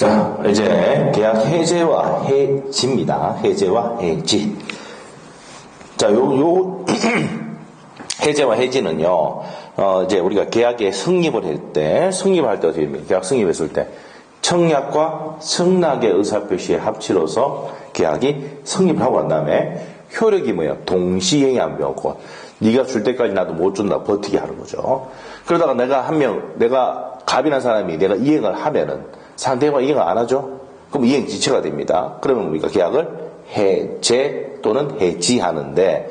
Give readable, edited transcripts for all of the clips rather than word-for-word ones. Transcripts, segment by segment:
자, 이제 계약 해제와 해지입니다. 해제와 해지. 자, 해제와 해지는요, 이제 우리가 계약에 성립을 성립할 때 어떻게 됩니까? 계약 성립했을 때, 청약과 승낙의 의사표시의 합치로서 계약이 성립을 하고 난 다음에, 효력이 뭐예요? 동시행위 안 배웠고, 네가 줄 때까지 나도 못 준다, 버티게 하는 거죠. 그러다가 내가 갑이란 사람이 내가 이행을 하면은, 상대방이 이행을 안 하죠? 그럼 이행 지체가 됩니다. 그러면 우리가 계약을 해제 또는 해지하는데,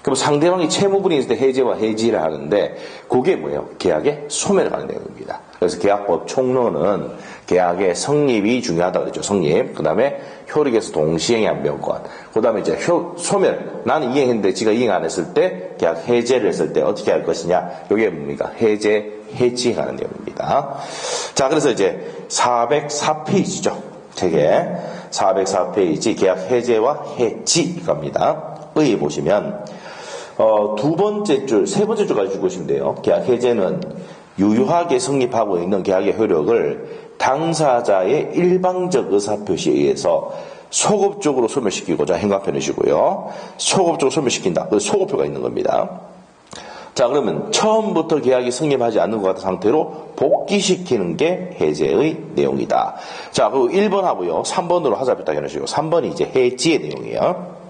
그럼 상대방이 채무분이 있을 때 해제와 해지를 하는데, 그게 뭐예요? 계약의 소멸을 가는 내용입니다. 그래서 계약법 총론은 계약의 성립이 중요하다고 그랬죠. 성립. 그 다음에 효력에서 동시행위 안 배웠건. 그 다음에 이제 소멸. 나는 이행했는데 지가 이행 안 했을 때, 계약 해제를 했을 때 어떻게 할 것이냐. 이게 뭡니까? 해지하는 내용입니다. 자, 그래서 이제 404페이지죠. 책에 404페이지 계약 해제와 해지 겁니다. 의에 보시면 두 번째 줄, 세 번째 줄까지 주고 계시면 돼요. 계약 해제는 유효하게 성립하고 있는 계약의 효력을 당사자의 일방적 의사표시에 의해서 소급적으로 소멸시키고자 행간편이시고요. 소급적으로 소멸시킨다. 그 소급표가 있는 겁니다. 자, 그러면 처음부터 계약이 성립하지 않는 것 같은 상태로 복귀시키는 게 해제의 내용이다. 자, 그리고 1번 하고요. 3번으로 하자표 딱 해놓으시고 3번이 이제 해지의 내용이에요.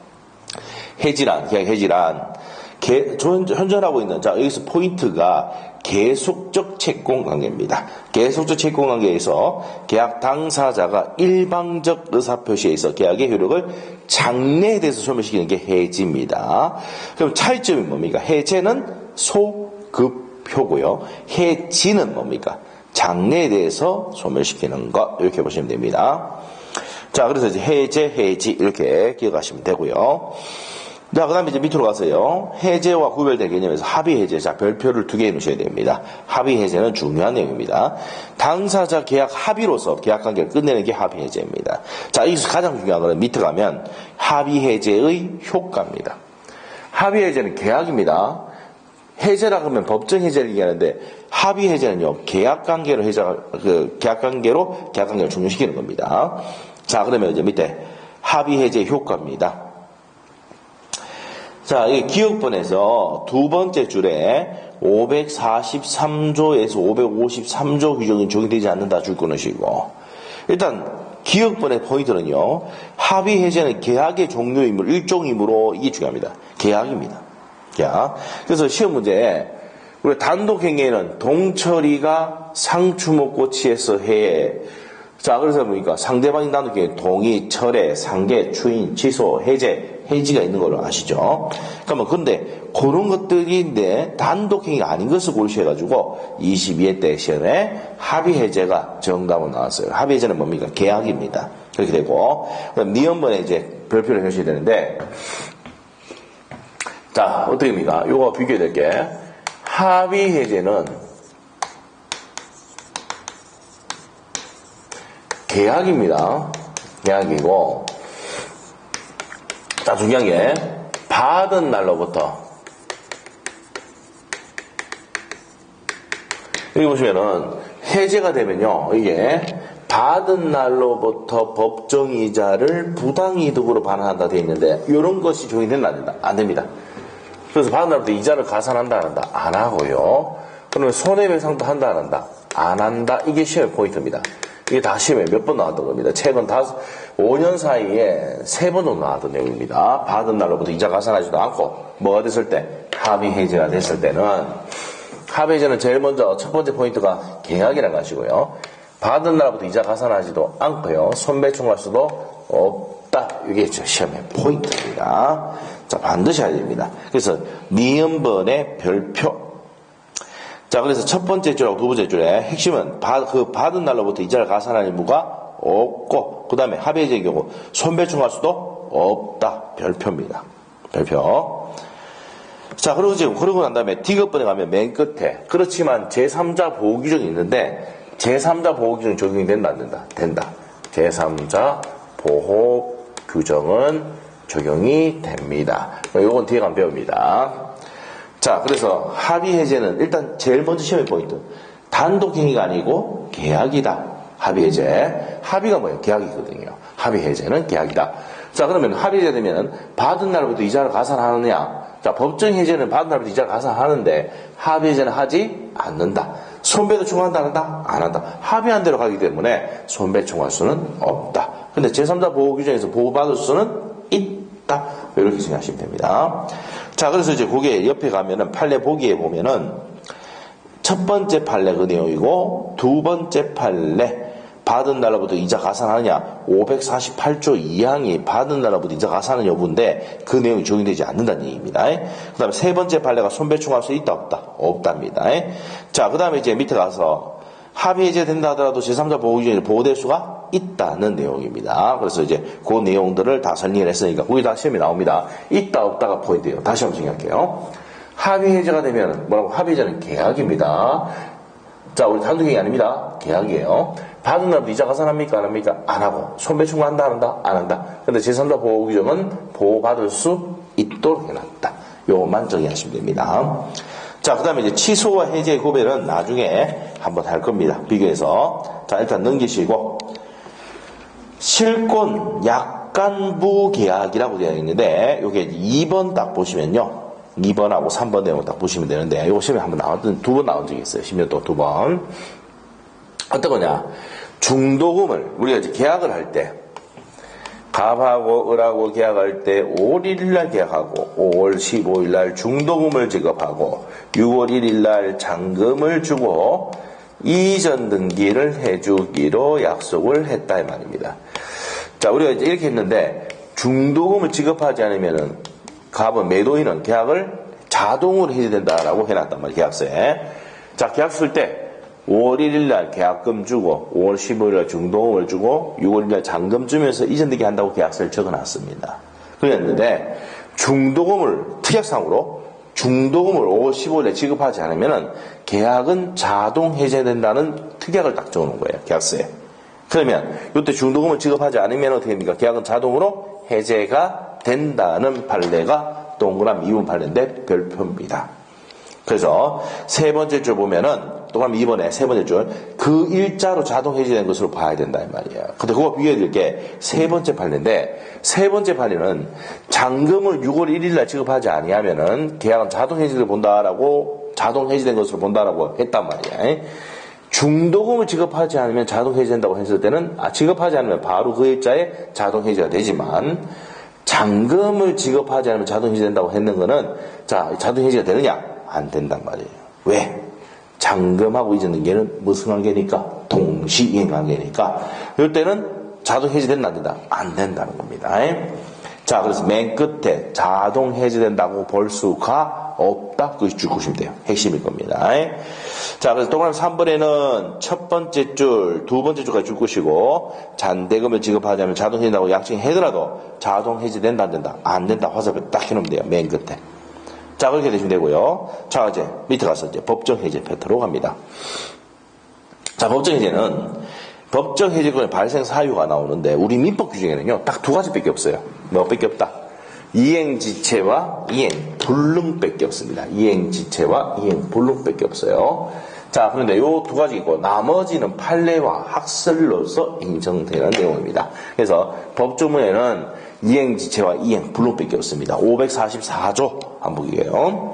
해지란, 계약 해지란 현존하고 있는, 자, 여기서 포인트가 계속적 채권 관계입니다. 계속적 채권 관계에서 계약 당사자가 일방적 의사표시에 있어 계약의 효력을 장래에 대해서 소멸시키는 게 해지입니다. 그럼 차이점이 뭡니까? 해제는 소급효고요. 해지는 뭡니까? 장래에 대해서 소멸시키는 것, 이렇게 보시면 됩니다. 자, 그래서 이제 해제, 해지 이렇게 기억하시면 되고요. 자, 그 다음에 이제 밑으로 가서요. 해제와 구별된 개념에서 합의 해제. 자, 별표를 2개 해놓으셔야 됩니다. 합의 해제는 중요한 내용입니다. 당사자 계약 합의로서 계약 관계를 끝내는 게 합의 해제입니다. 자, 여기서 가장 중요한 거는 밑에 가면 합의 해제의 효과입니다. 합의 해제는 계약입니다. 해제라 하면 법정 해제를 얘기하는데 합의 해제는요. 계약 관계를 계약 관계를 종료시키는 겁니다. 자, 그러면 이제 밑에 합의 해제 효과입니다. 자, 이 기억본에서 두 번째 줄에 543조에서 553조 규정이 적용되지 않는다 줄 끊으시고, 일단 기억본의 포인트는요, 합의 해제는 계약의 종료이므로 일종이므로 이게 중요합니다. 계약입니다. 계약. 그래서 시험 문제에 우리 단독행위에는 동철이가 상추 먹고 취해서 해. 자, 그래서 뭡니까? 상대방이 단독행위 동의, 철회, 상계, 추인, 취소, 해제, 해지가 있는 걸로 아시죠? 그러면 근데 그런 것들인데 단독행위가 아닌 것을 고르셔가지고 22회 때 시험에 합의 해제가 정답으로 나왔어요. 합의 해제는 뭡니까? 계약입니다. 그렇게 되고, 그럼 니은번에 이제 별표를 해주셔야 되는데, 자, 어떻게 됩니까? 요거 비교해야 될 게, 합의 해제는 계약입니다. 계약이고, 자, 중요한 게, 받은 날로부터, 여기 보시면은, 해제가 되면요, 이게, 받은 날로부터 법정이자를 부당이득으로 반환한다 되어 있는데, 이런 것이 적용되면 안 된다. 안 됩니다. 그래서 받은 날부터 이자를 가산한다, 안 한다? 안 하고요. 그러면 손해배상도 한다, 안 한다? 안 한다. 이게 시험의 포인트입니다. 이게 다 시험에 몇 번 나왔던 겁니다. 최근 5년 사이에 3번 정도 나왔던 내용입니다. 받은 날로부터 이자 가산하지도 않고, 뭐가 됐을 때? 합의 해제가 됐을 때는, 합의 해제는 제일 먼저 첫 번째 포인트가 계약이라는 것이고요. 받은 날부터 이자 가산하지도 않고요. 손배총할 수도 없다. 이게 시험의 포인트입니다. 자, 반드시 해야 됩니다. 그래서 니은번의 별표. 자, 그래서 첫 번째 줄하고 두 번째 줄에 핵심은 받은 날로부터 이자를 가산할 의무가 없고, 그 다음에 합의 해제의 경우 손배총할 수도 없다. 별표입니다. 별표. 자, 그러고 난 다음에 D급번에 가면 맨 끝에, 그렇지만 제3자 보호 규정이 있는데, 제3자 보호 규정 적용이 된다, 안 된다? 된다. 제3자 보호 규정은 적용이 됩니다. 요건 뒤에 가면 배웁니다. 자, 그래서 합의 해제는 일단 제일 먼저 시험의 포인트. 단독행위가 아니고 계약이다. 합의 해제. 합의가 뭐예요? 계약이거든요. 합의 해제는 계약이다. 자, 그러면 합의 해제 되면 받은 날부터 이자를 가산하느냐? 자, 법정 해제는 받은 날부터 이자를 가산하는데 합의 해제는 하지 않는다. 손배도 청구한다, 안 한다? 안 한다. 합의한 대로 가기 때문에 손배 청구할 수는 없다. 근데 제3자 보호 규정에서 보호받을 수는 있다. 이렇게 생각하시면 됩니다. 자, 그래서 이제 거기에 옆에 가면은 판례 보기에 보면은 첫 번째 판례 그 내용이고 두 번째 판례 받은 날로부터 이자 가산하느냐 548조 2항이 받은 날로부터 이자 가산하는 여부인데 그 내용이 적용되지 않는다는 얘기입니다. 그 다음에 세 번째 판례가 손배 청구할 수 있다 없다? 없답니다. 자, 그 다음에 이제 밑에 가서 합의 해제된다 하더라도 제3자 보호규정이 보호될 수가 있다는 내용입니다. 그래서 이제 그 내용들을 다 설명을 했으니까 거기 다 시험에 나옵니다. 있다 없다가 포인트예요. 다시 한번 정리할게요. 합의 해제가 되면 뭐라고? 합의 해제는 계약입니다. 자, 우리 단독행위 아닙니다. 계약이에요. 받은 날부터 이자 가산합니까? 안 합니까? 안 하고. 손배 청구한다? 안 한다? 안 한다. 근데 제3자 보호 규정은 보호받을 수 있도록 해놨다. 요것만 정리하시면 됩니다. 자, 그 다음에 이제 취소와 해제의 구별은 나중에 한번 할 겁니다. 비교해서. 자, 일단 넘기시고. 실권 약관부 계약이라고 되어 있는데, 요게 2번 딱 보시면요. 2번하고 3번 내용 딱 보시면 되는데, 요거 시험에 한번 나왔던, 2번 나온 적이 있어요. 10년 동안 2번. 어떤 거냐? 중도금을, 우리가 이제 계약을 할 때, 갑하고 을하고 계약할 때 5월 1일날 계약하고 5월 15일날 중도금을 지급하고 6월 1일날 잔금을 주고 이전 등기를 해주기로 약속을 했다 이 말입니다. 자, 우리가 이제 이렇게 했는데 중도금을 지급하지 않으면은 갑은 매도인은 계약을 자동으로 해야 된다라고 해놨단 말이에요. 계약서에. 자, 계약 쓸 때 5월 1일날 계약금 주고 5월 15일날 중도금을 주고 6월 1일날 잔금 주면서 이전되게 한다고 계약서를 적어놨습니다. 그랬는데 중도금을 특약상으로 중도금을 5월 15일에 지급하지 않으면은 계약은 자동 해제된다는 특약을 딱 적어놓은 거예요. 계약서에. 그러면 이때 중도금을 지급하지 않으면 어떻게 됩니까? 계약은 자동으로 해제가 된다는 판례가 동그라미 2번 판례인데 별표입니다. 그래서 세 번째 줄 보면은 동그라미 2번에 세 번째 줄 그 일자로 자동 해제된 것으로 봐야 된다 이 말이에요. 근데 그거 비교해 드릴 게 세 번째 판례인데 세 번째 판례는 잔금을 6월 1일날 지급하지 아니하면은 계약은 자동 해제를 본다라고 자동 해제된 것으로 본다라고 했단 말이야. 중도금을 지급하지 않으면 자동 해제된다고 했을 때는 지급하지 않으면 바로 그 일자에 자동 해제가 되지만 잔금을 지급하지 않으면 자동 해제된다고 했는 거는 자 자동 해제가 되느냐? 안 된단 말이에요. 왜? 잔금하고 이전 등기는 무슨 관계니까? 동시이행 관계니까. 이럴 때는 자동 해제된다 안 된다? 안 된다는 겁니다. 자, 그래서 맨 끝에 자동 해제된다고 볼 수가 없다. 그것이 쭉 보시면 돼요. 핵심일 겁니다. 자, 그래서 동그라미 3번에는 첫 번째 줄, 두 번째 줄까지 줄 것이고 잔대금을 지급하자면 자동 해제된다고 약정하더라도 자동 해제된다 안 된다? 안 된다. 화살표 딱 해놓으면 돼요. 맨 끝에. 자, 그렇게 되시면 되고요. 자, 이제 밑에 가서 이제 법정 해제 패턴으로 갑니다. 자, 법정 해제는 법정 해제권의 발생 사유가 나오는데 우리 민법 규정에는요 딱 두 가지밖에 없어요. 뭐밖에 없다? 이행지체와 이행불능밖에 없습니다. 이행지체와 이행불능밖에 없어요. 자, 그런데 요 두 가지 있고 나머지는 판례와 학설로서 인정되는 내용입니다. 그래서 법조문에는 이행지체와 이행불능밖에 없습니다. 544조 한복이에요.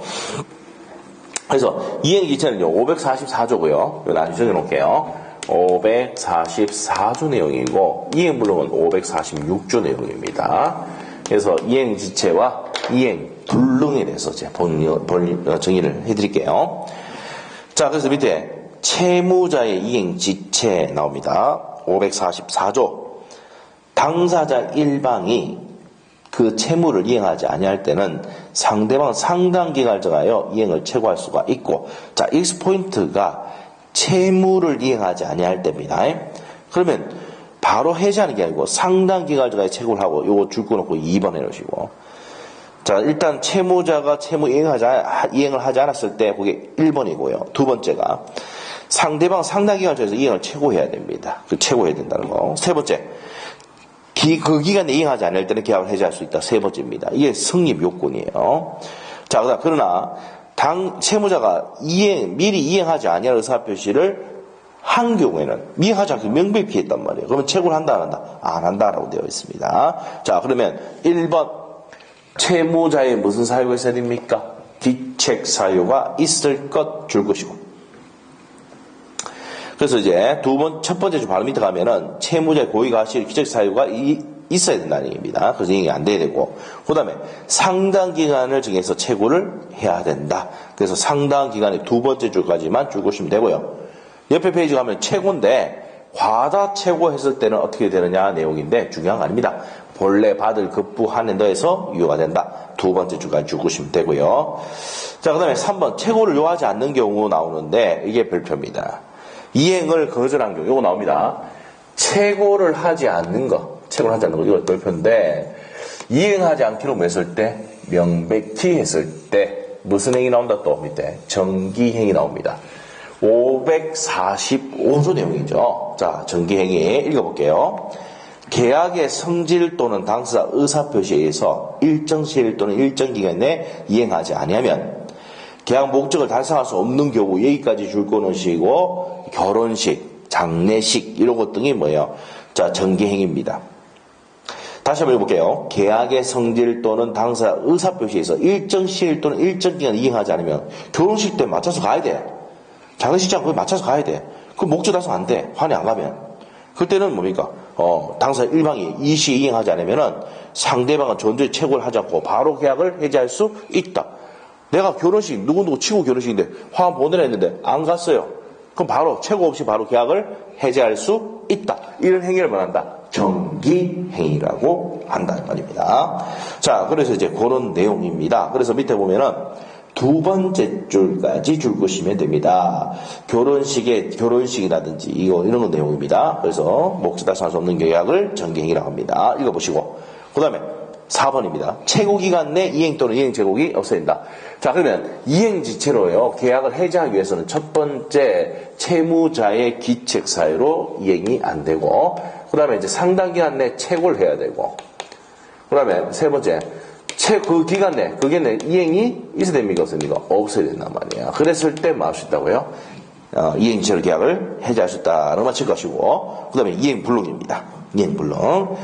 그래서 이행지체는요 544조고요. 이거 나중에 적어놓을게요. 544조 내용이고 이행불능은 546조 내용입니다. 그래서 이행지체와 이행불능에 대해서 제가 정의를 해드릴게요. 자, 그래서 밑에 채무자의 이행지체 나옵니다. 544조. 당사자 일방이 그 채무를 이행하지 아니할 때는 상대방 상당기간을 정하여 이행을 최고할 수가 있고, 자, X포인트가 채무를 이행하지 아니할 때입니다. 그러면 바로 해제하는 게 아니고 상당기간을 정하여 최고를 하고 요거 줄 거 놓고 2번 해놓으시고, 자, 일단 채무자가 채무 이행을 하지 않았을 때 그게 1번이고요. 두 번째가 상대방 상당기간을 정해서 이행을 최고해야 됩니다. 그 최고해야 된다는 거. 세 번째, 그 기간에 이행하지 않을 때는 계약을 해제할 수 있다. 세 번째입니다. 이게 성립 요건이에요. 자, 그러나 채무자가 미리 이행하지 아니할 의사표시를 한 경우에는 미행하지 않고 명백히 피했단 말이에요. 그러면 채고를 한다, 안 한다? 안 한다라고 되어 있습니다. 자, 그러면 1번. 채무자에 무슨 사유가 있어야 됩니까? 기책 사유가 있을 것 줄 것이고. 그래서 이제 첫 번째 줄 바로 밑에 가면은 채무자의 고의가 하실 기책 사유가 있어야 된다는 얘기입니다. 그래서 이게 안 돼야 되고. 그 다음에 상당 기간을 정해서 채고를 해야 된다. 그래서 상당 기간의 두 번째 줄까지만 줄 것이면 되고요. 옆에 페이지 가면 채고인데 과다 채고했을 때는 어떻게 되느냐 내용인데 중요한 거 아닙니다. 본래 받을 급부한에 더해서 유효가 된다. 두 번째 줄까지 줄 것이면 되고요. 자, 그 다음에 3번 채고를 요하지 않는 경우 나오는데 이게 별표입니다. 이행을 거절한 경우 이거 나옵니다. 채고를 하지 않는 거 이거 별표인데 이행하지 않기로 했을 때 명백히 했을 때 무슨 행위 나온다 또 밑에 정기행위 나옵니다. 545조 내용이죠. 자, 정기행위 읽어볼게요. 계약의 성질 또는 당사자 의사표시에 의해서 일정 시일 또는 일정 기간 내에 이행하지 아니하면 계약 목적을 달성할 수 없는 경우 여기까지 줄 것이고 결혼식, 장례식 이런 것 등이 뭐예요? 자, 정기행위입니다. 다시 한번 읽어볼게요. 계약의 성질 또는 당사자 의사표시에서 일정 시일 또는 일정 기간 이행하지 않으면 결혼식 때 맞춰서 가야 돼. 장례식장 거기 맞춰서 가야 돼. 그 목적 달성 안 돼. 환에 안 가면. 그때는 뭡니까? 당사자 일방이 이시 이행하지 않으면은 상대방은 전조의 채고를 하지 않고 바로 계약을 해지할 수 있다. 내가 결혼식, 누구누구 치고 결혼식인데 화환 보내라 했는데 안 갔어요. 그럼 바로 채고 없이 바로 계약을 해지할 수 있다. 이런 행위를 말한다. 정기행위라고 한다는 말입니다. 자, 그래서 이제 그런 내용입니다. 그래서 밑에 보면은 두 번째 줄까지 줄 것이면 됩니다. 결혼식이라든지 이런 거 내용입니다. 그래서 목적 달성할 수 없는 계약을 정기행위라고 합니다. 읽어보시고. 그 다음에 4번입니다. 채고기간 내 이행 또는 이행 제국이 없어야 된다. 자, 그러면 이행지체로요. 계약을 해지하기 위해서는 첫 번째 채무자의 기책 사유로 이행이 안 되고, 그 다음에 이제 상당 기간 내 채고를 해야 되고, 그 다음에 세 번째 그 기간 내, 그게 내 이행이 있어야 됩니까? 없습니까? 없어야 된단 말이에요. 그랬을 때 뭐 할 수 있다고요? 이행지체로 계약을 해지할 수 있다는 걸 칠 것이고, 그 다음에 이행불능입니다. 이행불능.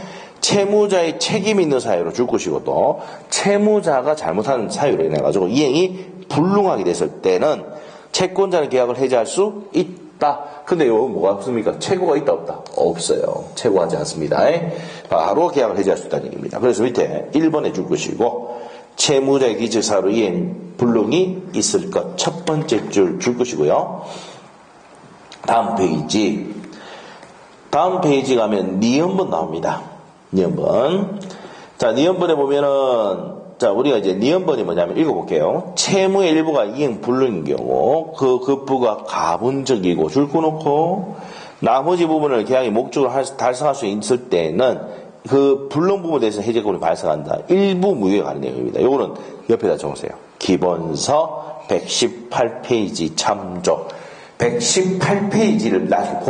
채무자의 책임 있는 사유로 줄 것이고, 또 채무자가 잘못한 사유로 인해가지고 이행이 불능하게 됐을 때는 채권자는 계약을 해지할 수 있다. 근데 여기 뭐가 없습니까? 채고가 있다 없다? 없어요. 채고하지 않습니다. 바로 계약을 해지할 수 있다는 얘기입니다. 그래서 밑에 1번에 줄 것이고, 채무자의 기책 사유로 이행 불능이 있을 것 첫 번째 줄 것이고요. 다음 페이지 가면 니은번 나옵니다. 니은번. 자, 니은번에 보면은, 자, 우리가 이제 니은번이 뭐냐면 읽어볼게요. 채무의 일부가 이행 불능인 경우, 그 급부가 가분적이고 줄 거놓고, 나머지 부분을 계약의 목적으로 달성할 수 있을 때는 그 불능 부분에 대해서 해제권이 발생한다. 일부 무효에 관한 내용입니다. 요거는 옆에다 적으세요. 기본서 118페이지 참조. 118페이지를 나중에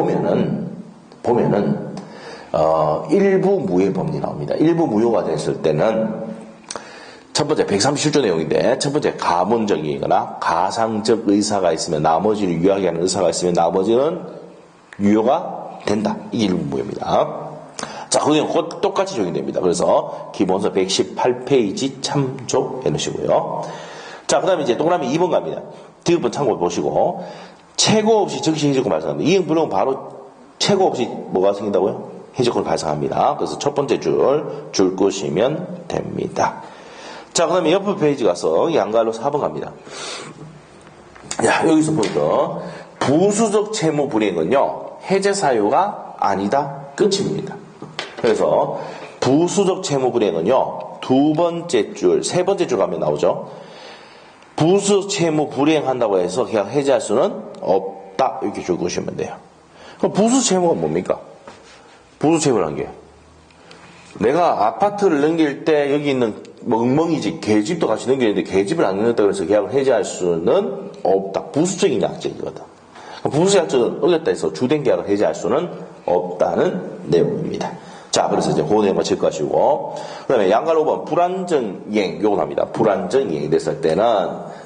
보면은, 일부 무효 법리 나옵니다. 일부 무효가 됐을 때는, 첫 번째 137조 내용인데, 첫 번째 가문적이거나 가상적 의사가 있으면 나머지를 유효하게 하는 의사가 있으면 나머지는 유효가 된다. 이게 일부 무효입니다. 자, 그냥 똑같이 적용됩니다. 그래서 기본서 118페이지 참조해 놓으시고요. 자, 그 다음에 이제 동그라미 2번 갑니다. 뒤번 참고 보시고, 채고 없이 즉시 해제권 발생합니다. 이행 불능은 바로 채고 없이 뭐가 생긴다고요? 해제권을 발생합니다. 그래서 첫 번째 줄 것이면 됩니다. 자, 그 다음에 옆에 페이지 가서 양갈로 4번 갑니다. 야, 여기서 포인트. 부수적 채무 불이행은요, 해제 사유가 아니다. 끝입니다. 그래서 부수적 채무 불이행은요, 두 번째 줄, 세 번째 줄 가면 나오죠. 부수적 채무 불이행한다고 해서 계약 해제할 수는 없다. 이렇게 줄 것이면 돼요. 그럼 부수적 채무가 뭡니까? 부수적 채무라는 게 내가 아파트를 넘길 때 여기 있는 멍멍이집, 개집도 같이 넘기는데 개집을 안 넘겼다고 해서 계약을 해제할 수는 없다. 부수적인 약정이거든. 부수적 약정을 어겼다 해서 주된 계약을 해제할 수는 없다는 내용입니다. 자, 그래서 이제 그 내용을 칠 것이고, 그 다음에 양갈 5번 불안정 이행, 요거 합니다. 불안정 이행이 됐을 때는,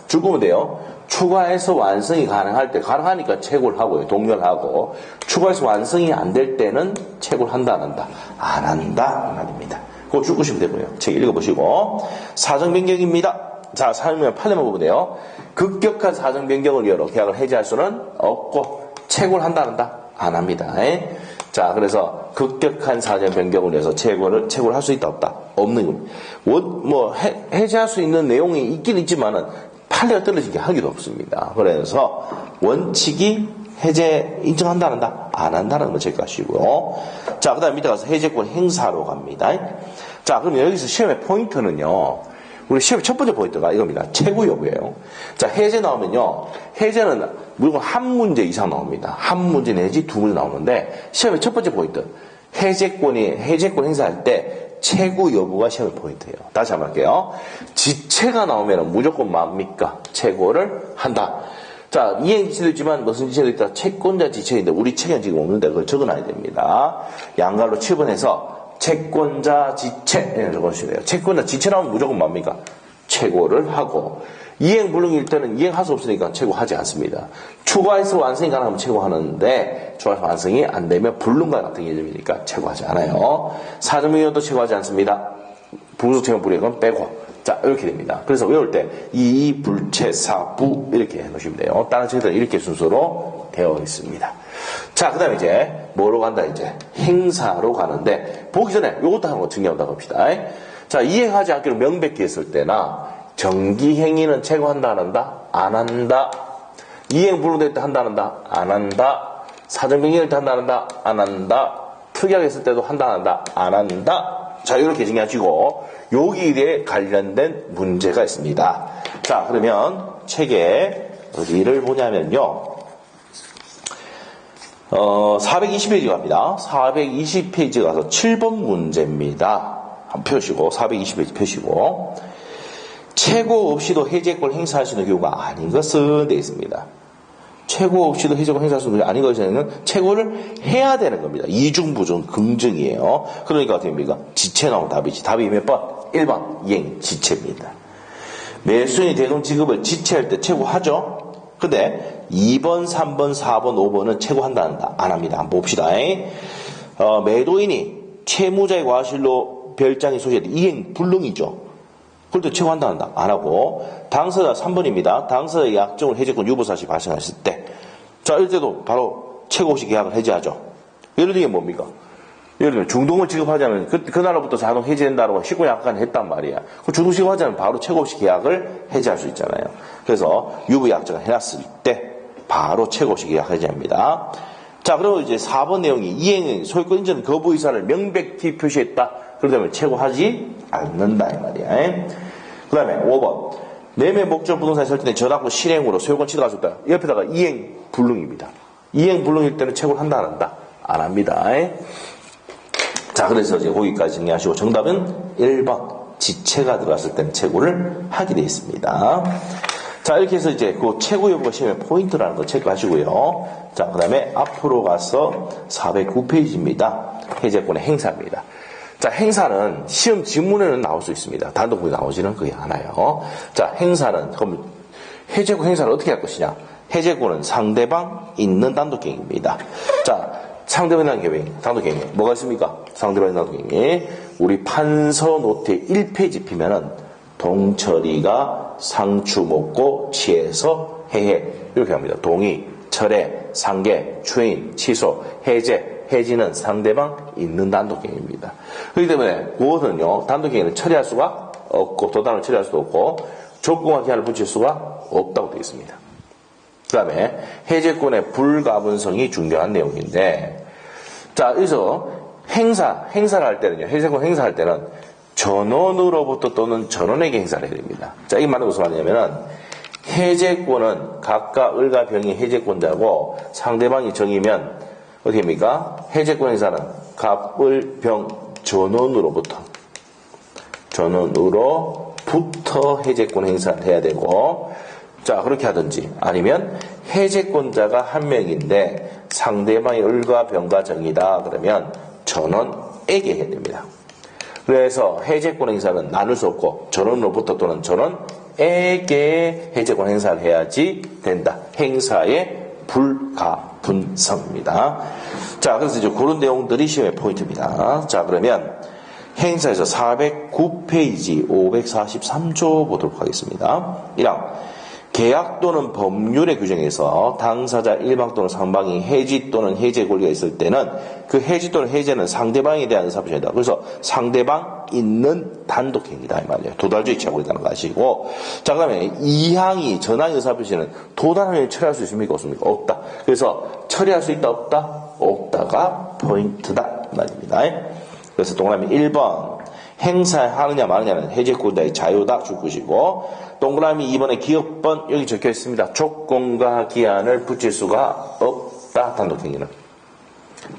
줄 거면 돼요. 추가해서 완성이 가능할 때, 가능하니까 채굴 하고요. 동렬하고. 추가해서 완성이 안 될 때는 채굴 한다, 안 한다? 안 한다, 이 말입니다. 그거 줄 것이면 되고요. 책 읽어보시고. 사정 변경입니다. 자, 사정변경 판례만 보면 돼요. 급격한 사정 변경을 이유로 계약을 해지할 수는 없고, 채굴 한다, 안 한다? 안 합니다. 자, 그래서 급격한 사정 변경을 위해서 채굴할 수 있다, 없다? 없는 겁니다. 해지할 수 있는 내용이 있긴 있지만은, 판례가 떨어진 게 하기도 없습니다. 그래서 원칙이 해제 인정한다, 안 한다? 안 한다는 걸 체크하시고요. 자, 그 다음에 밑에 가서 해제권 행사로 갑니다. 자, 그럼 여기서 시험의 포인트는요. 우리 시험의 첫 번째 포인트가 이겁니다. 채굴 여부예요. 자, 해제 나오면요. 해제는 무조건 한 문제 이상 나옵니다. 한 문제 내지 두 문제 나오는데 시험의 첫 번째 포인트. 해제권 행사할 때 채굴 여부가 시험의 포인트예요. 다시 한번 할게요. 지체가 나오면 무조건 뭡니까? 채굴을 한다. 자, 이행 지체도 있지만 무슨 지체도 있다? 채권자 지체인데 우리 책은 지금 없는데 그걸 적어놔야 됩니다. 양갈로 7번에서 채권자 지체 적어주셔야 돼요. 채권자 지체 나오면 무조건 뭡니까? 채굴을 하고 이행 불능일 때는 이행할 수 없으니까 채굴하지 않습니다. 추가해서 완성이 가능하면 채굴하는데 추가해서 완성이 안 되면 불능과 같은 개념이니까 채굴하지 않아요. 사정변경도 채굴하지 않습니다. 부속채권 불이익은 빼고 자 이렇게 됩니다. 그래서 외울 때 이 불채 사부 이렇게 해놓으시면 돼요. 다른 책들은 이렇게 순서로 되어 있습니다. 자, 그 다음에 이제 뭐로 간다 이제 행사로 가는데 보기 전에 요것도 하는 거 정리한다고 합시다. 자, 이행하지 않기로 명백히 했을 때나 정기행위는 채굴한다 안 한다? 안 한다. 이행 불능될 때 한다 안 한다? 안 한다. 사정변경일 때 한다 안 한다? 안 한다. 특이하게 했을 때도 한다 안 한다? 안 한다. 자, 이렇게 정리하시고 여기에 관련된 문제가 있습니다. 자, 그러면 책에 어디를 보냐면요. 420페이지 갑니다. 420페이지 가서 7번 문제입니다. 한번 펴시고 420페이지 펴시고 최고 없이도 해제권 행사할 수 있는 경우가 아닌 것은 되어 있습니다. 최고 없이도 해제권 행사할 수 있는 경우가 아닌 것은 최고를 해야 되는 겁니다. 이중부중 긍정이에요. 그러니까 어떻게 됩니까? 지체 나오면 답이지. 답이 몇 번? 1번 이행 지체입니다. 매수인이 대금 지급을 지체할 때 최고하죠. 근데 2번, 3번, 4번, 5번은 최고한다 한다. 안 합니다. 한번 봅시다. 매도인이 채무자의 과실로 별장이 소지할 때 이행 불능이죠. 그럴 때 최고한다 한다. 안 하고 당사자 3번입니다. 당사자의 약정을 해제권 유보사실이 발생했을 때 자, 이럴 때도 바로 최고 없이 계약을 해제하죠. 예를 들면 뭡니까? 예를 들면 중동을 지급하자면 그날로부터 자동 해제된다고 19약관 했단 말이야. 그 중동 지급하자면 바로 최고 없이 계약을 해제할 수 있잖아요. 그래서 유보약정을 해놨을 때 바로 최고 없이 계약 해제합니다. 자, 그리고 이제 4번 내용이 이행은 소유권 인정 거부 의사를 명백히 표시했다. 그러면 최고하지 않는다 이 말이야. 그 다음에 5번 매매 목적 부동산이 설정된 저당권 실행으로 소유권 취득할 수 없다. 옆에다가 이행 불능입니다. 이행 불능일 때는 최고를 한다 안 한다? 안 합니다. 자, 그래서 이제 거기까지 정리하시고 정답은 1번 지체가 들어갔을 때는 채굴을 하게 되어 있습니다. 자, 이렇게 해서 이제 그 채굴 여부가 시험의 포인트라는 거 체크하시고요. 자, 그 다음에 앞으로 가서 409페이지입니다. 해제권의 행사입니다. 자, 행사는 시험 지문에는 나올 수 있습니다. 단독으로 나오지는 거의 않아요. 자, 행사는 그럼 해제권 행사를 어떻게 할 것이냐? 해제권은 상대방 있는 단독행위입니다. 자, 상대방이라는 경우에 단독행위 뭐가 있습니까? 상대방의 단독행위 우리 판서 노트에 1페이지 피면은 동철이가 상추 먹고 취해서 해해 이렇게 합니다. 동의, 철회, 상계, 추인, 취소, 해제 해지는 상대방 있는 단독행위입니다. 그렇기 때문에 그것은요 단독행위는 처리할 수가 없고 도단을 처리할 수도 없고 조건과 기한을 붙일 수가 없다고 되어 있습니다. 그 다음에 해제권의 불가분성이 중요한 내용인데 자 여기서 행사를 할 때는요 해제권 행사할 때는 전원으로부터 또는 전원에게 행사를 해야 됩니다. 자 이 말은 무슨 말이냐면은 해제권은 각각 을과 병이 해제권자고 상대방이 정이면 어떻게 합니까? 해제권 행사는 갑, 을, 병, 전원으로부터 해제권 행사를 해야 되고 자 그렇게 하든지 아니면 해제권자가 한 명인데 상대방이 을과 병과 정이다 그러면 전원에게 해야 됩니다. 그래서 해제권 행사는 나눌 수 없고 전원으로부터 또는 전원에게 사람에게 해제권 행사를 해야지 된다. 행사의 불가분성입니다. 자, 그래서 이제 그런 내용들이 시험의 포인트입니다. 자, 그러면 행사에서 409페이지 543조 보도록 하겠습니다. 1항 계약 또는 법률의 규정에서 당사자 일방 또는 상방이 해지 또는 해제 권리가 있을 때는 그 해지 또는 해제는 상대방에 대한 의사표시이다. 그래서 상대방 있는 단독행위다 이 말이에요. 도달주의 취하고 있다는 거 아시고. 자, 그다음에 2항이 전항의 의사표시는 도달하면 처리할 수 있습니까? 없습니까? 없다. 그래서 처리할 수 있다 없다? 없다가 포인트다 이 말입니다. 그래서 동그라미 1번 행사하느냐 마느냐는 해제권자의 자유다 줄 것이고, 동그라미 2번에 기억번 여기 적혀 있습니다. 조건과 기한을 붙일 수가 없다. 단독행위는.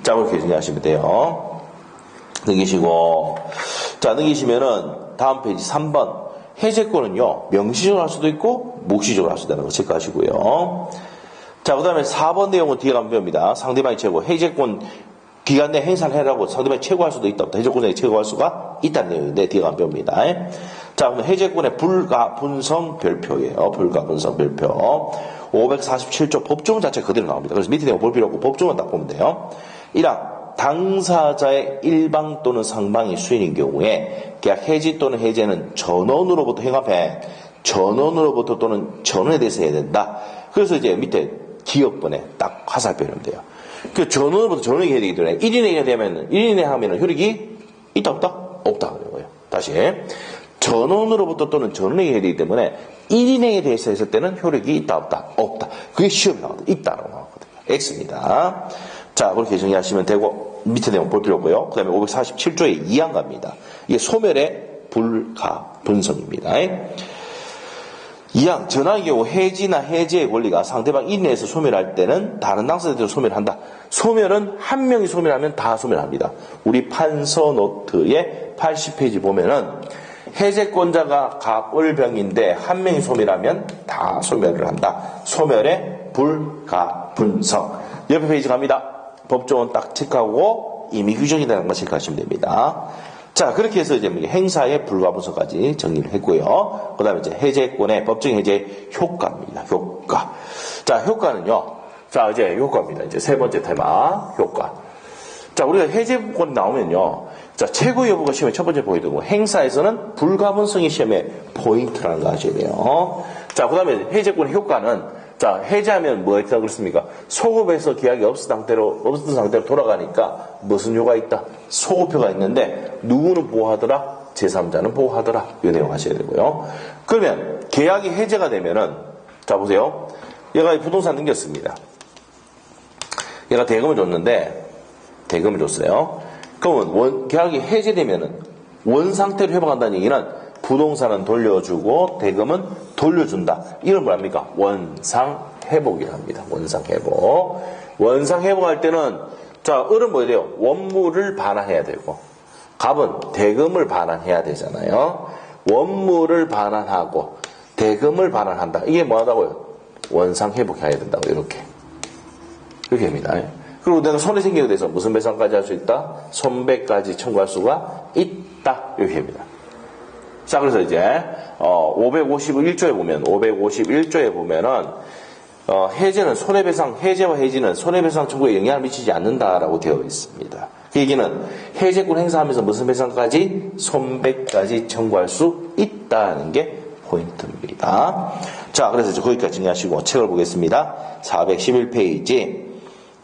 자, 그렇게 정리하시면 돼요. 넘기시고, 자, 넘기시면은 다음 페이지 3번 해제권은요 명시적으로 할 수도 있고 묵시적으로 할 수도 있다는 거 체크하시고요. 자, 그 다음에 4번 내용은 뒤에 가면 배웁니다. 상대방이 최고 해제권 기간 내 행사를 해라고 상대방이 최고할 수도 있다. 해제권자가 최고할 수가 있다는 내용인데 뒤에 가면 배웁니다. 자, 그럼 해제권의 불가분성 별표예요. 불가분성 별표. 547조 법조문 자체 그대로 나옵니다. 그래서 밑에 내용 볼 필요 없고 법조문 딱 보면 돼요. 1항 당사자의 일방 또는 상방이 수인인 경우에 계약 해지 또는 해제는 전원으로부터 행합해 전원으로부터 또는 전원에 대해서 해야 된다. 그래서 이제 밑에 기억번에 딱 화살표 이러면 돼요. 그 전원으로부터 전원에게 해야 되기 때문에 1인에게 되면 1인에 하면 효력이 있다 없다? 없다 그런 거예요. 다시 전원으로부터 또는 전원에게 해야 되기 때문에 1인에게 대해서 했을 때는 효력이 있다 없다? 없다. 그게 시험에 나오거든요. 있다라고 나오거든요. X입니다. 자, 그렇게 정리하시면 되고 밑에 내용 볼 필요 없고요. 그 다음에 547조의 2항 갑니다. 이게 소멸의 불가분성입니다. 2항 전항의 경우 해지나 해제의 권리가 상대방 1인 내에서 소멸할 때는 다른 당사자들도 소멸한다. 소멸은 한 명이 소멸하면 다 소멸합니다. 우리 판서 노트의 80페이지 보면은 해제권자가 갑을병인데 한 명이 소멸하면 다 소멸을 한다. 소멸의 불가분성. 옆에 페이지 갑니다. 법조원 딱 체크하고 임의 규정이라는 거 체크하시면 됩니다. 자, 그렇게 해서 이제 행사의 불가분성까지 정리를 했고요. 그 다음에 이제 해제권의 법정 해제 효과입니다. 효과. 자, 효과는요. 자, 이제 효과입니다. 이제 세 번째 테마, 효과. 자, 우리가 해제권 나오면요. 자, 최고 여부가 시험의 첫 번째 포인트고, 행사에서는 불가분성이 시험의 포인트라는 거 아셔야 돼요. 자, 그 다음에 해제권의 효과는 자, 해제하면 뭐가 있다고 그랬습니까? 소급해서 계약이 없었던 상태로 돌아가니까 무슨 효과가 있다? 소급효가 있는데 누구는 보호하더라? 제3자는 보호하더라. 이 내용 하셔야 되고요. 그러면 계약이 해제가 되면은 자 보세요. 얘가 부동산 넘겼습니다. 얘가 대금을 줬는데 대금을 줬어요. 그러면 계약이 해제되면은 원상태로 회복한다는 얘기는 부동산은 돌려주고 대금은 돌려준다. 이걸 뭐랍니까? 원상회복이라 합니다. 원상회복. 원상회복할 때는 자, 을은 뭐야 돼요? 원물을 반환해야 되고 갑은 대금을 반환해야 되잖아요. 원물을 반환하고 대금을 반환한다. 이게 뭐하다고요? 원상회복해야 된다고 이렇게. 그렇게 됩니다. 그리고 내가 손해 생기게 돼서 무슨 배상까지 할 수 있다? 손배까지 청구할 수가 있다. 이렇게 됩니다. 자, 그래서 이제 551조에 보면은 해제는 손해배상, 해제와 해지는 손해배상 청구에 영향을 미치지 않는다라고 되어 있습니다. 그 얘기는 해제권 행사하면서 무슨 배상까지? 손배까지 청구할 수 있다는 게 포인트입니다. 자, 그래서 이제 거기까지 정리하시고 책을 보겠습니다. 411페이지.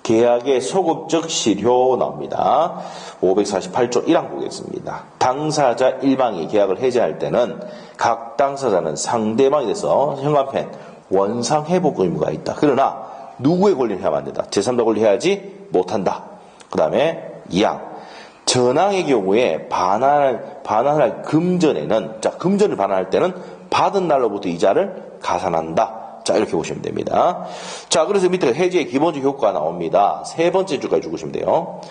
계약의 소급적 실효 나옵니다. 548조 1항 보겠습니다. 당사자 일방이 계약을 해제할 때는 각 당사자는 상대방에 대해서 현관펜 원상회복 의무가 있다. 그러나 누구의 권리를 해야만 안 된다. 제3자 권리 해야지 못한다. 그 다음에 2항 전항의 경우에 반환할 금전에는 자 금전을 반환할 때는 받은 날로부터 이자를 가산한다. 자, 이렇게 보시면 됩니다. 자, 그래서 밑에 해지의 기본적 효과가 나옵니다. 세 번째 줄까지 주시면 돼요.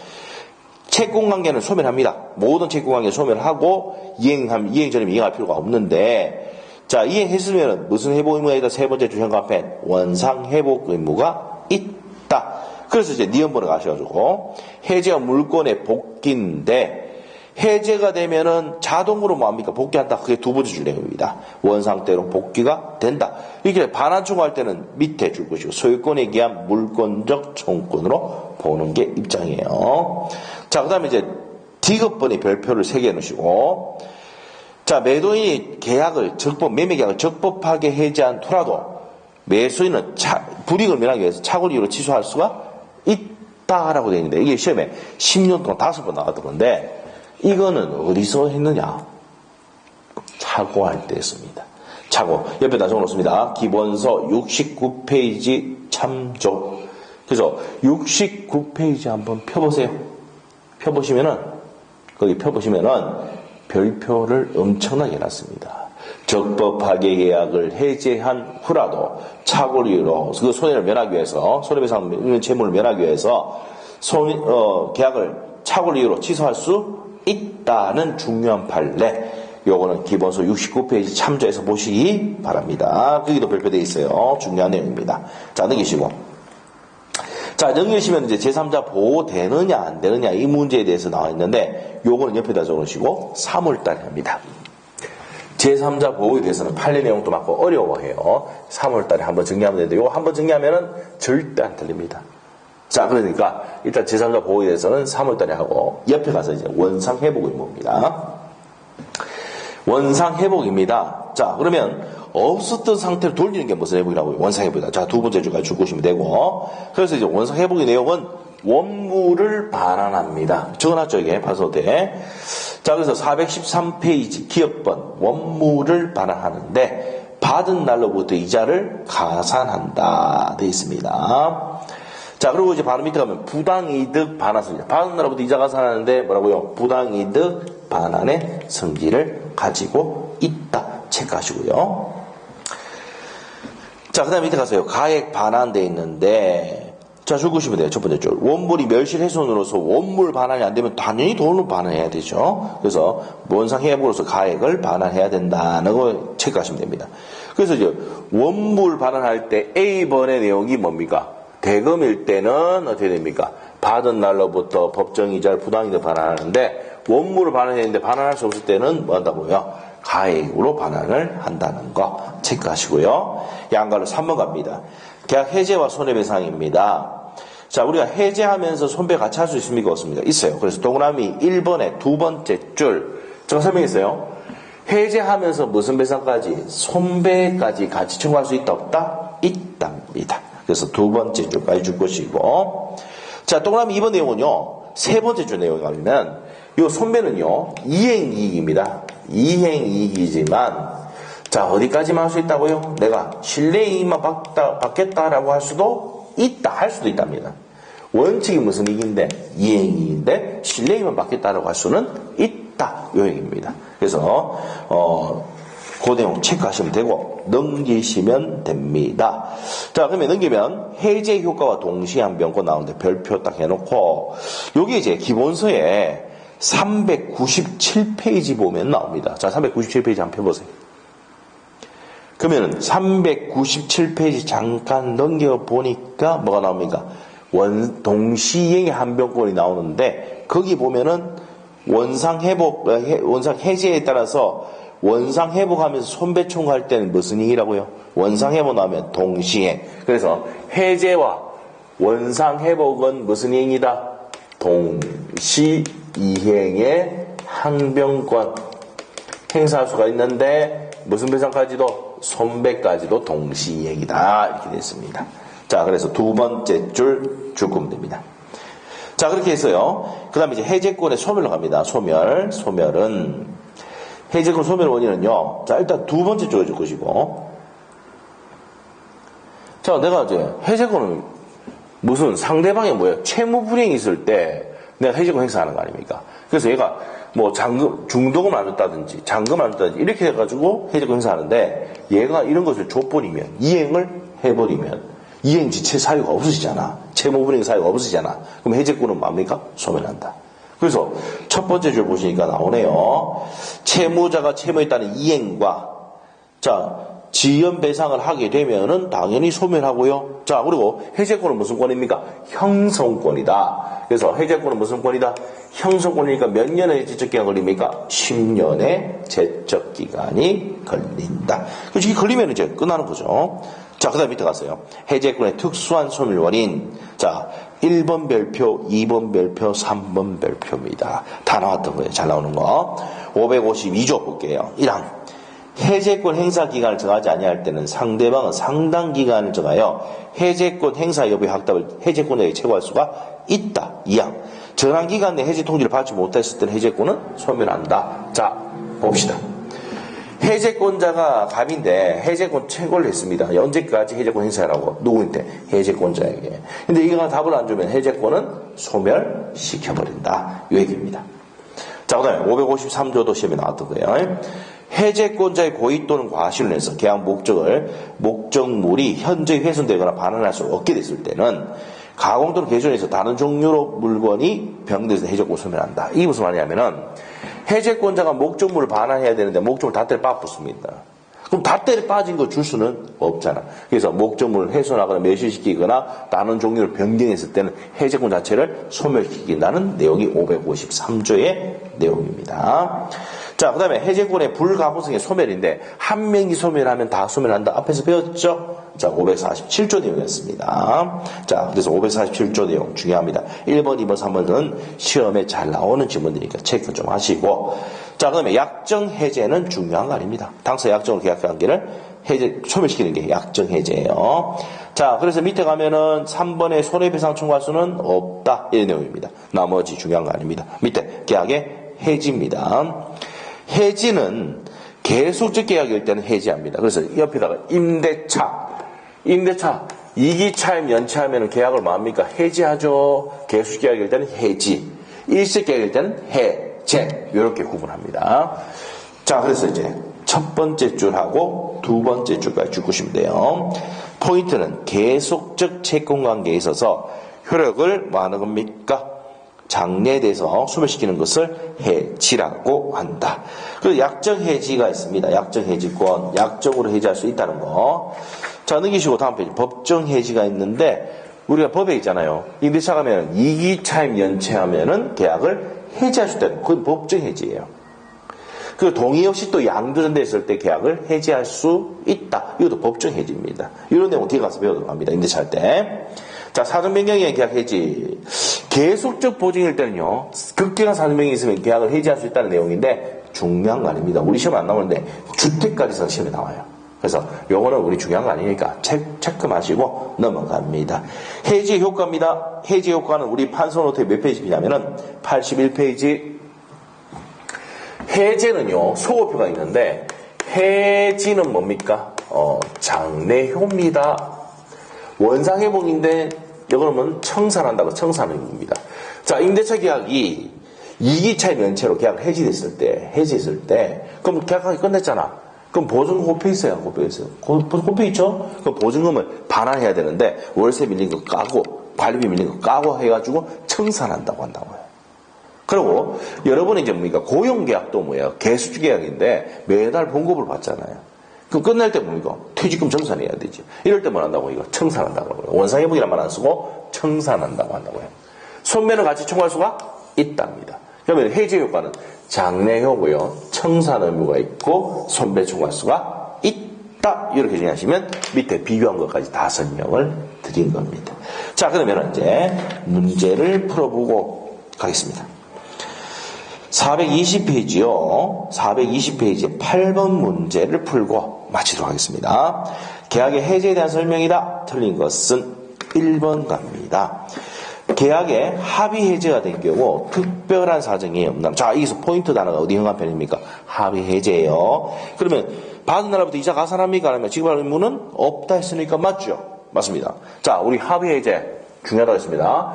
채권관계는 소멸합니다. 모든 채권관계는 소멸하고 이행 전에 이행할 필요가 없는데 자, 이행했으면 무슨 회복 의무가 있다? 세 번째 줄 현관펜 원상 회복 의무가 있다. 그래서 이제 니은번호 가셔가지고 해지와 물권의 복귀인데 해제가 되면은 자동으로 뭐합니까? 복귀한다. 그게 두 번째 줄 내용입니다. 원상태로 복귀가 된다. 이렇게 반환 청구할 때는 밑에 줄 것이고 소유권에 기한 물권적 청구권으로 보는 게 입장이에요. 자, 그 다음에 이제 디귿번의 별표를 3개 넣으시고, 자, 매도인이 계약을 매매 계약을 적법하게 해제한 토라도 매수인은 불이익을 면하기 위해서 착오를 이유로 취소할 수가 있다라고 되어 있는데, 이게 시험에 10년 동안 5번 나왔던 건데, 이거는 어디서 했느냐? 착오할 때 했습니다. 착오. 옆에다 적어놓습니다. 기본서 69페이지 참조. 그래서 69페이지 한번 펴보세요. 거기 펴보시면은 별표를 엄청나게 해놨습니다. 적법하게 계약을 해제한 후라도 착오를 이유로 그 손해를 면하기 위해서, 손해배상 채무를 면하기 위해서 계약을 착오를 이유로 취소할 수 있다는 중요한 판례. 요거는 기본서 69페이지 참조해서 보시기 바랍니다. 거기도 별표되어 있어요. 중요한 내용입니다. 자, 넘기시고. 자, 넘기시면 이제 제3자 보호 되느냐 안 되느냐 이 문제에 대해서 나와 있는데, 요거는 옆에다 적어놓으시고 3월달에 합니다. 제3자 보호에 대해서는 판례 내용도 많고 어려워해요. 3월달에 한번 정리하면 되는데, 요거 한번 정리하면은 절대 안 틀립니다. 자, 그러니까 일단 제3자 보호에 대해서는 3월달에 하고, 옆에 가서 이제 원상회복 의무입니다. 원상회복입니다. 자, 그러면 없었던 상태로 돌리는 게 무슨 회복이라고요? 원상회복이다. 자, 두 번째 주까지 줄 보시면 되고, 그래서 이제 원상회복의 내용은 원물을 반환합니다. 적어놨죠, 이게 봐서 돼. 자, 그래서 413페이지 기업번 원물을 반환하는데 받은 날로부터 이자를 가산한다 되어 있습니다. 자, 그리고 이제 바로 밑에 가면 부당이득 반환성질. 받은 날로부터 이자 가산하는데 뭐라고요? 부당이득 반환의 성질을 가지고 있다. 체크하시고요. 자, 그 다음에 밑에 가서요. 가액 반환되어 있는데, 자, 적으시면 돼요. 첫 번째 줄. 원물이 멸실훼손으로서 원물 반환이 안 되면 당연히 돈을 반환해야 되죠. 그래서 원상회복으로서 가액을 반환해야 된다는 걸 체크하시면 됩니다. 그래서 이제 원물 반환할 때 A번의 내용이 뭡니까? 대금일 때는 어떻게 됩니까? 받은 날로부터 법정이자를 부당이득 반환하는데, 원물을 반환했는데 반환할 수 없을 때는 뭐 한다고요? 가액으로 반환을 한다는 거 체크하시고요. 양가로 3번 갑니다. 계약 해제와 손해배상입니다. 자, 우리가 해제하면서 손배 같이 할 수 있습니까? 없습니까? 있어요. 그래서 동그라미 1번의 두 번째 줄, 제가 설명했어요. 해제하면서 무슨 배상까지? 손배까지 같이 청구할 수 있다, 없다? 있답니다. 그래서 두 번째 줄까지 줄 것이고, 자, 동그라미 2번 내용은요, 세 번째 줄 내용이 가면, 요 손배는요, 이행이익입니다. 이행이익이지만, 자, 어디까지만 할 수 있다고요? 내가 실내이익만 받겠다라고 할 수도 있다, 할 수도 있답니다. 원칙이 무슨 이익인데? 이행이익인데, 실내이익만 받겠다라고 할 수는 있다, 요 얘기입니다. 그래서, 그 내용 체크하시면 되고, 넘기시면 됩니다. 자, 그러면 넘기면, 해제 효과와 동시에 한 변권 나오는데, 별표 딱 해놓고, 여기 이제 기본서에 397페이지 보면 나옵니다. 자, 397페이지 한번 펴보세요. 그러면 397페이지 잠깐 넘겨보니까 뭐가 나옵니까? 동시행의 한 변권이 나오는데, 거기 보면은 원상 해제에 따라서 원상 회복하면서 손배 청구할 때는 무슨 이익이라고요? 원상 회복 나오면 동시행. 그래서 해제와 원상 회복은 무슨 이익이다? 동시이행의 항변권 행사할 수가 있는데 무슨 배상까지도? 손배까지도 동시이행이다. 이렇게 됐습니다. 자, 그래서 두 번째 줄 줄거면 됩니다. 자, 그렇게 해서요. 그 다음에 이제 해제권의 소멸로 갑니다. 소멸은 해제권 소멸 원인은요. 자, 일단 두 번째 쪽에 줄 것이고. 자, 내가 이제 해제권은 무슨 상대방이 뭐예요? 채무 불이행이 있을 때 내가 해제권 행사하는 거 아닙니까? 그래서 얘가 뭐 중도금 안 줬다든지 잔금 안 줬다든지 이렇게 해가지고 해제권 행사하는데 얘가 이런 것을 줘버리면 이행을 해버리면 이행 지체 사유가 없으시잖아. 채무 불이행 사유가 없으시잖아. 그럼 해제권은 뭡니까? 소멸한다. 그래서 첫 번째 줄 보시니까 나오네요. 채무자가 채무했다는 이행과 자 지연 배상을 하게 되면은 당연히 소멸하고요. 자, 그리고 해제권은 무슨 권입니까? 형성권이다. 그래서 해제권은 무슨 권이다? 형성권이니까 몇 년의 제척기간 걸립니까? 10년의 제척기간이 걸린다. 그래서 이게 걸리면 이제 끝나는 거죠. 자, 그 다음 밑에 가세요. 해제권의 특수한 소멸 원인. 자, 1번 별표, 2번 별표, 3번 별표입니다. 다 나왔던 거예요. 잘 나오는 거. 552조 볼게요. 1항. 해제권 행사 기간을 정하지 아니할 때는 상대방은 상당 기간을 정하여 해제권 행사 여부의 확답을 해제권자에게 check할 수가 있다. 2항. 정한 기간 내 해제 통지를 받지 못했을 때는 해제권은 소멸한다. 자, 봅시다. 해제권자가 갑인데 해제권 채권을 했습니다. 언제까지 해제권 행사라고? 누구한테? 해제권자에게. 근데 이거 답을 안 주면 해제권은 소멸시켜버린다. 이 얘기입니다. 자, 그 다음에 553조도 시험에 나왔던 거예요. 해제권자의 고의 또는 과실로 해서 계약 목적물이 현저히 훼손되거나 반환할 수 없게 됐을 때는 가공 또는 개조해서 다른 종류로 물건이 병돼서 해제권 소멸한다. 이게 무슨 말이냐면은 해제권자가 목적물을 반환해야 되는데 목적물 닷대를 빠붙습니다. 그럼 닷대를 빠진 거 줄 수는 없잖아. 그래서 목적물을 훼손하거나 매실시키거나 다른 종류를 변경했을 때는 해제권 자체를 소멸시킨다는 내용이 553조의 내용입니다. 자, 그 다음에 해제권의 불가분성의 소멸인데 한 명이 소멸하면 다 소멸한다. 앞에서 배웠죠? 자, 547조 내용이었습니다. 자, 그래서 547조 내용 중요합니다. 1번, 2번, 3번은 시험에 잘 나오는 지문이니까 체크 좀 하시고. 자, 그 다음에 약정 해제는 중요한 거 아닙니다. 당사 약정으로 계약 관계를 소멸시키는 게 약정 해제예요. 자, 그래서 밑에 가면은 3번에 손해배상 청구할 수는 없다. 이 내용입니다. 나머지 중요한 거 아닙니다. 밑에 계약의 해지입니다. 해지는 계속적 계약일 때는 해지합니다. 그래서 옆에다가 임대차 2기 차임 연체하면 계약을 뭐합니까? 해지하죠. 계속 계약일 때는 해지, 일시 계약일 때는 해제, 이렇게 구분합니다. 자, 그래서 이제 첫 번째 줄하고 두 번째 줄까지 줄 것이면 돼요. 포인트는 계속적 채권관계에 있어서 효력을 뭐 하는 겁니까? 장래돼서 소멸시키는 것을 해지라고 한다. 그리고 약정 해지가 있습니다. 약정 해지권, 약정으로 해지할 수 있다는 거. 자, 넘기시고 다음 페이지. 법정 해지가 있는데 우리가 법에 있잖아요. 임대차 가면 2기 차임 연체하면은 계약을 해지할 수 있다는 거. 그건 법정 해지예요. 그 동의 없이 또 양도전됐을 때 계약을 해지할 수 있다. 이것도 법정 해지입니다. 이런 내용 뒤에 가서 배우도록 합니다. 임대차 할 때. 자, 사전 변경의 계약 해지. 계속적 보증일 때는요, 급격한 사전 변경이 있으면 계약을 해지할 수 있다는 내용인데 중요한 거 아닙니다. 우리 시험 안 나오는데 주택까지서 시험에 나와요. 그래서 요거는 우리 중요한 거 아니니까 체크 마시고 넘어갑니다. 해지 효과입니다. 해지 효과는 우리 판서 노트에 몇 페이지냐면은 81페이지. 해제는요, 소호표가 있는데 해지는 뭡니까? 장래효입니다. 원상회복인데 이거는 청산한다고 청산하는 겁니다. 자, 임대차 계약이 2기 차임 연체로 계약 해지했을 때 그럼 계약하기 끝냈잖아. 그럼 보증금 곱해 있어요? 곱해 있어요? 곱해 있죠? 그럼 보증금을 반환해야 되는데 월세 밀린 거 까고 관리비 밀린 거 까고 해가지고 청산한다고 한다고요. 그리고 여러분이 이제 뭡니까? 고용계약도 뭐예요? 개수주 계약인데 매달 봉급을 받잖아요. 그럼 끝날 때 뭡니까? 퇴직금 정산해야 되죠. 이럴 때 뭐 한다고? 이거 청산한다고 해요. 원상회복이란 말 안 쓰고 청산한다고 한다고요. 손매는 같이 청구할 수가 있답니다. 그러면 해지 효과는 장래효고요. 청산 의무가 있고 손배 청구할 수가 있다. 이렇게 정리하시면 밑에 비교한 것까지 다 설명을 드린 겁니다. 자, 그러면 이제 문제를 풀어보고 가겠습니다. 420페이지요. 420페이지에 8번 문제를 풀고 마치도록 하겠습니다. 계약의 해제에 대한 설명이다. 틀린 것은 1번 갑니다. 계약의 합의 해제가 된 경우 특별한 사정이 없나. 자, 여기서 포인트 단어가 어디 흥한 편입니까? 합의 해제예요. 그러면 받은 날부터 이자 가산합니까? 아니면 지급할 의무는 없다 했으니까 맞죠? 맞습니다. 자, 우리 합의 해제 중요하다고 했습니다.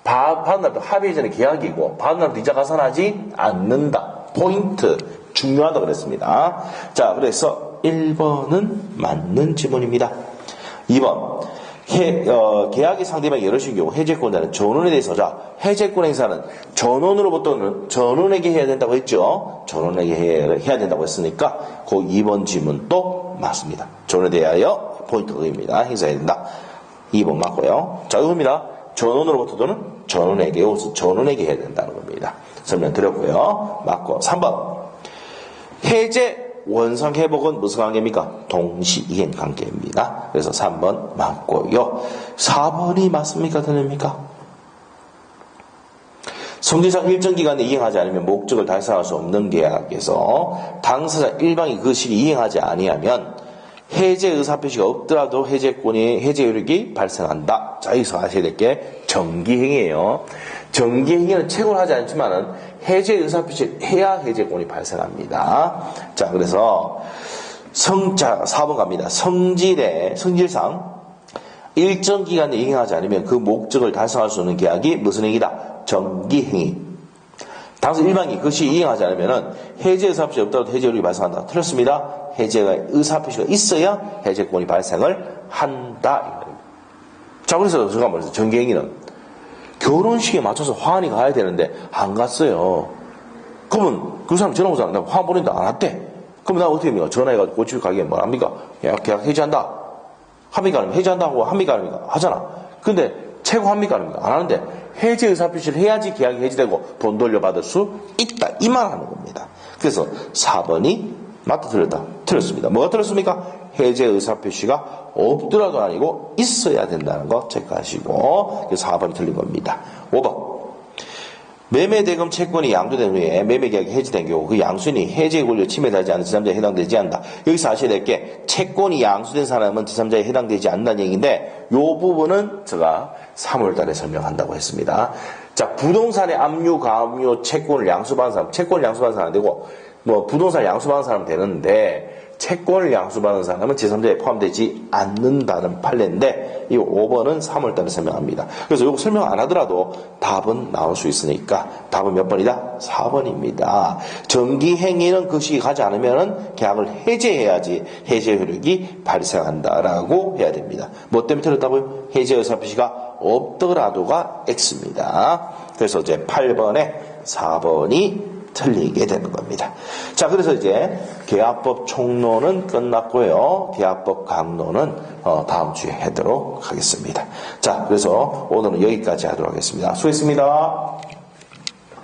받은 날부터 합의 해제는 계약이고 받은 날부터 이자 가산하지 않는다. 포인트 중요하다고 그랬습니다. 자, 그래서 1번은 맞는 지문입니다. 2번 계약의 상대방이 여럿인 경우 해제권자는 전원에 대해서 자 해제권 행사는 전원으로부터는 전원에게 해야 된다고 했죠. 전원에게 해야 된다고 했으니까 그 2번 질문도 맞습니다. 전원에 대하여 포인트가 입니다. 행사해야 된다. 2번 맞고요. 자 이겁니다. 전원으로부터 또는 전원에게 해야 된다는 겁니다. 설명드렸고요. 맞고 3번 해제 원상 회복은 무슨 관계입니까? 동시이행 관계입니다. 그래서 3번 맞고요. 4번이 맞습니까? 틀립니까? 성질상 일정 기간에 이행하지 않으면 목적을 달성할 수 없는 계약에서 당사자 일방이 그 시기 이행하지 아니하면 해제 의사표시가 없더라도 해제 효력이 발생한다. 자, 여기서 아셔야 될 게 정기행위예요. 정기행위는 채권을 하지 않지만은 해제 의사표시를 해야 해제권이 발생합니다. 자, 그래서 4번 갑니다. 성질상 일정 기간에 이행하지 않으면 그 목적을 달성할 수 없는 계약이 무슨 행위다? 정기행위. 당사자 일방이 그것이 이행하지 않으면 해제 의사표시가 없더라도 해제 효력이 발생한다. 틀렸습니다. 해제가 의사표시가 있어야 해제권이 발생을 한다. 자, 그래서 제가 말했어요. 정기행위는 결혼식에 맞춰서 화환이 가야 되는데 안 갔어요. 그러면 그 사람 전화 오잖아. 나 화환 보냈는데 안 왔대. 그럼 나 어떻게 합니까? 전화해가지고 고칠 가게 뭐 합니까? 계약 해지한다. 합니까? 아니면 해지한다고 합니까? 아닙니까? 하잖아. 근데 최고 합니까? 아닙니까? 안 하는데 해제 의사표시를 해야지 계약이 해지되고 돈 돌려받을 수 있다. 이 말 하는 겁니다. 그래서 4번이 맞다 틀렸다. 틀렸습니다. 뭐가 틀렸습니까? 해제 의사표시가 없더라도 아니고 있어야 된다는 거 체크하시고 그래서 4번이 틀린 겁니다. 5번 매매대금 채권이 양도된 후에 매매계약이 해지된 경우 그 양수인이 해제의 권리를 침해하지 않은 제3자에 해당되지 않는다. 여기서 아셔야 될 게 채권이 양수된 사람은 제3자에 해당되지 않는다는 얘기인데 이 부분은 제가 3월달에 설명한다고 했습니다. 자, 부동산의 압류, 가압류 채권을 양수받은 사람, 채권을 양수받은 사람 안 되고 뭐 부동산 양수받은 사람 되는데 채권을 양수받은 사람은 제3자에 포함되지 않는다는 판례인데 이 5번은 3월달에 설명합니다. 그래서 이거 설명 안 하더라도 답은 나올 수 있으니까 답은 몇 번이다? 4번입니다. 정기행위는 그 시기 가지 않으면 계약을 해제해야지 해제 효력이 발생한다라고 해야 됩니다. 뭐 때문에 틀렸다고요? 해제 의사표시가 없더라도가 X입니다. 그래서 이제 8번에 4번이 틀리게 되는 겁니다. 자, 그래서 이제 계약법 총론은 끝났고요. 계약법 강론은 다음 주에 하도록 하겠습니다. 자, 그래서 오늘은 여기까지 하도록 하겠습니다. 수고했습니다.